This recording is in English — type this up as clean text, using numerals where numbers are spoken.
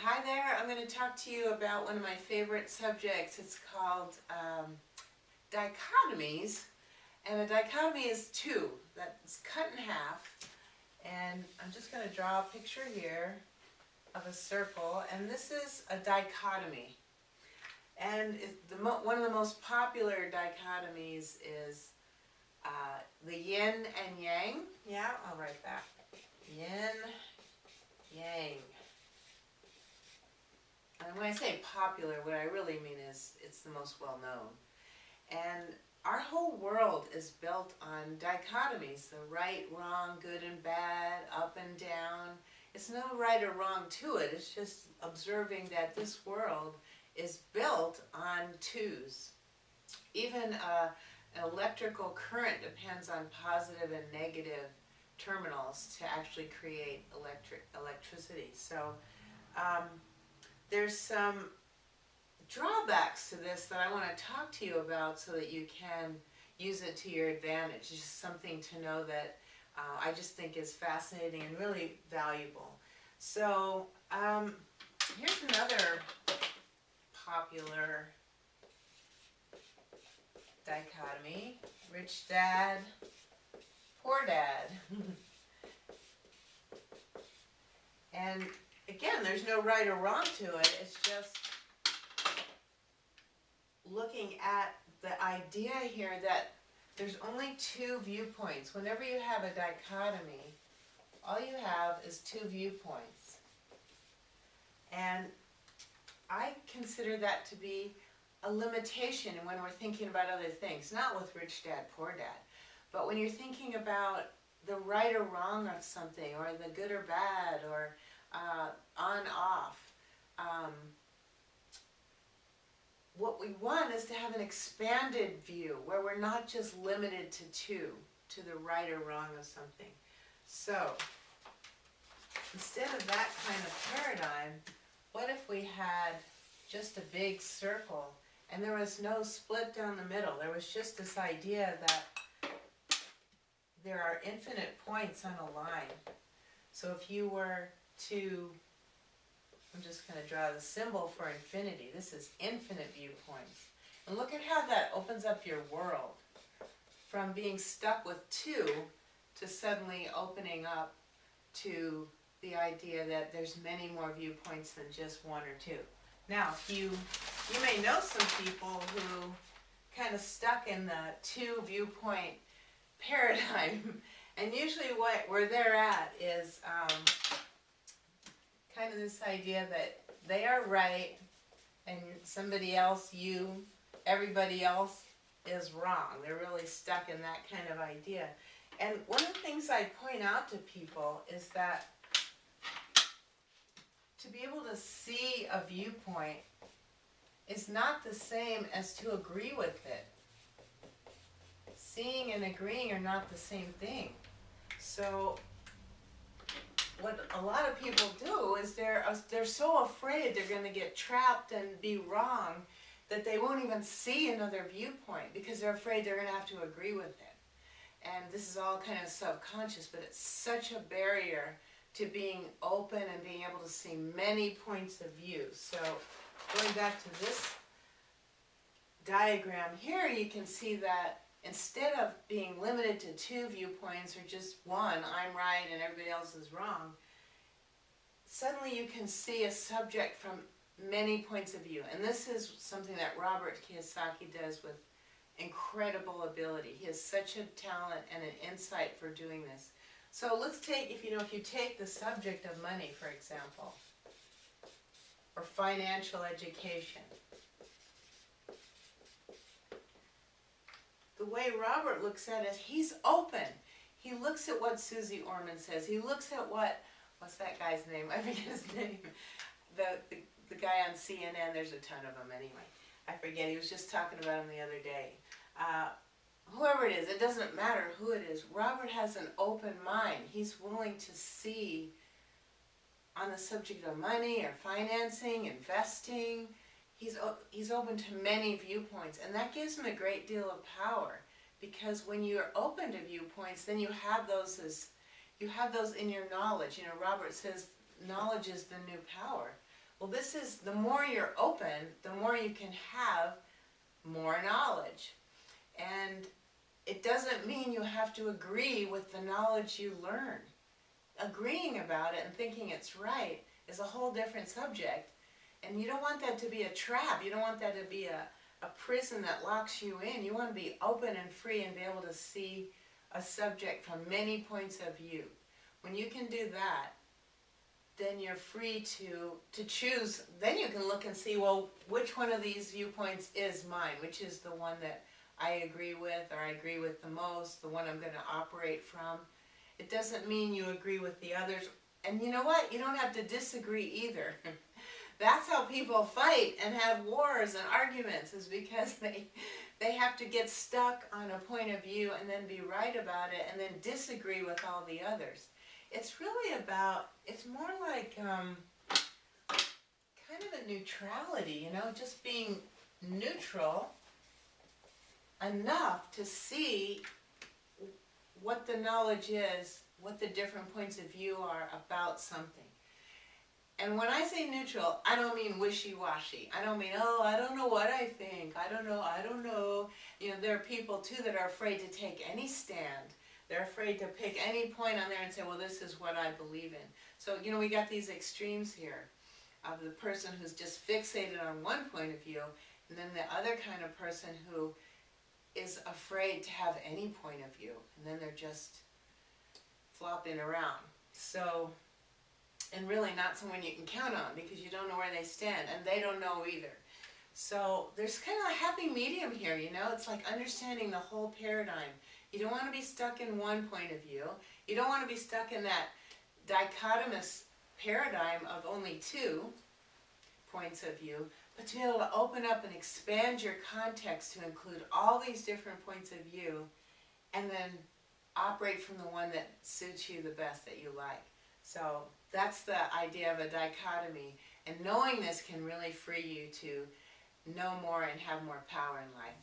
Hi there, I'm going to talk to you about one of my favorite subjects. It's called dichotomies, and a dichotomy is two that's cut in half, and I'm just going to draw a picture here of a circle, and this is a dichotomy. And one of the most popular dichotomies is the yin and yang. Yeah, I'll write that. Yin, yang. And when I say popular, what I really mean is it's the most well-known. And our whole world is built on dichotomies, the right, wrong, good and bad, up and down. It's no right or wrong to it, it's just observing that this world is built on twos. Even an electrical current depends on positive and negative terminals to actually create electricity. So there's some drawbacks to this that I want to talk to you about so that you can use it to your advantage. It's just something to know that I just think is fascinating and really valuable. So here's another popular dichotomy: rich dad, poor dad. And again, there's no right or wrong to it, it's just looking at the idea here that there's only two viewpoints. Whenever you have a dichotomy, all you have is two viewpoints. And I consider that to be a limitation when we're thinking about other things, not with rich dad, poor dad, but when you're thinking about the right or wrong of something, or the good or bad, or on, off. What we want is to have an expanded view where we're not just limited to two, to the right or wrong of something. So, instead of that kind of paradigm, what if we had just a big circle and there was no split down the middle? There was just this idea that there are infinite points on a line. So if you were to, I'm just going to draw the symbol for infinity. This is infinite viewpoints. And look at how that opens up your world. From being stuck with two to suddenly opening up to the idea that there's many more viewpoints than just one or two. Now, you may know some people who kind of stuck in the two viewpoint paradigm, and usually where they're at is kind of this idea that they are right and somebody else, everybody else is wrong. They're really stuck in that kind of idea. And one of the things I point out to people is that to be able to see a viewpoint is not the same as to agree with it. Seeing and agreeing are not the same thing. So what a lot of people do is they're so afraid they're going to get trapped and be wrong that they won't even see another viewpoint because they're afraid they're going to have to agree with it. And this is all kind of subconscious, but it's such a barrier to being open and being able to see many points of view. So going back to this diagram here, you can see that instead of being limited to two viewpoints or just one, I'm right and everybody else is wrong, suddenly you can see a subject from many points of view. And this is something that Robert Kiyosaki does with incredible ability. He has such a talent and an insight for doing this. So let's take, if you take the subject of money, for example, or financial education. The way Robert looks at it, he's open. He looks at what Susie Orman says. He looks at what's that guy's name? I forget his name. The guy on CNN, there's a ton of them anyway. I forget, he was just talking about him the other day. Whoever it is, it doesn't matter who it is. Robert has an open mind. He's willing to see on the subject of money or financing, investing. He's open to many viewpoints, and that gives him a great deal of power, because when you're open to viewpoints, then you have those in your knowledge. Robert says knowledge is the new power. Well, this is, the more you're open, the more you can have more knowledge. And it doesn't mean you have to agree with the knowledge you learn. Agreeing about it and thinking it's right is a whole different subject. And you don't want that to be a trap. You don't want that to be a prison that locks you in. You want to be open and free and be able to see a subject from many points of view. When you can do that, then you're free to choose. Then you can look and see, well, which one of these viewpoints is mine? Which is the one that I agree with, or I agree with the most, the one I'm going to operate from. It doesn't mean you agree with the others. And you know what? You don't have to disagree either. That's how people fight and have wars and arguments, is because they have to get stuck on a point of view and then be right about it and then disagree with all the others. It's really about, it's more like kind of a neutrality, you know, just being neutral enough to see what the knowledge is, what the different points of view are about something. And when I say neutral, I don't mean wishy-washy. I don't mean, oh, I don't know what I think. I don't know. You know, there are people too that are afraid to take any stand. They're afraid to pick any point on there and say, well, this is what I believe in. So, you know, we got these extremes here of the person who's just fixated on one point of view, and then the other kind of person who is afraid to have any point of view, and then they're just flopping around. So, and really not someone you can count on, because you don't know where they stand, and they don't know either. So there's kind of a happy medium here, you know. It's like understanding the whole paradigm. You don't want to be stuck in one point of view. You don't want to be stuck in that dichotomous paradigm of only two points of view, but to be able to open up and expand your context to include all these different points of view, and then operate from the one that suits you the best, that you like. So that's the idea of a dichotomy, and knowing this can really free you to know more and have more power in life.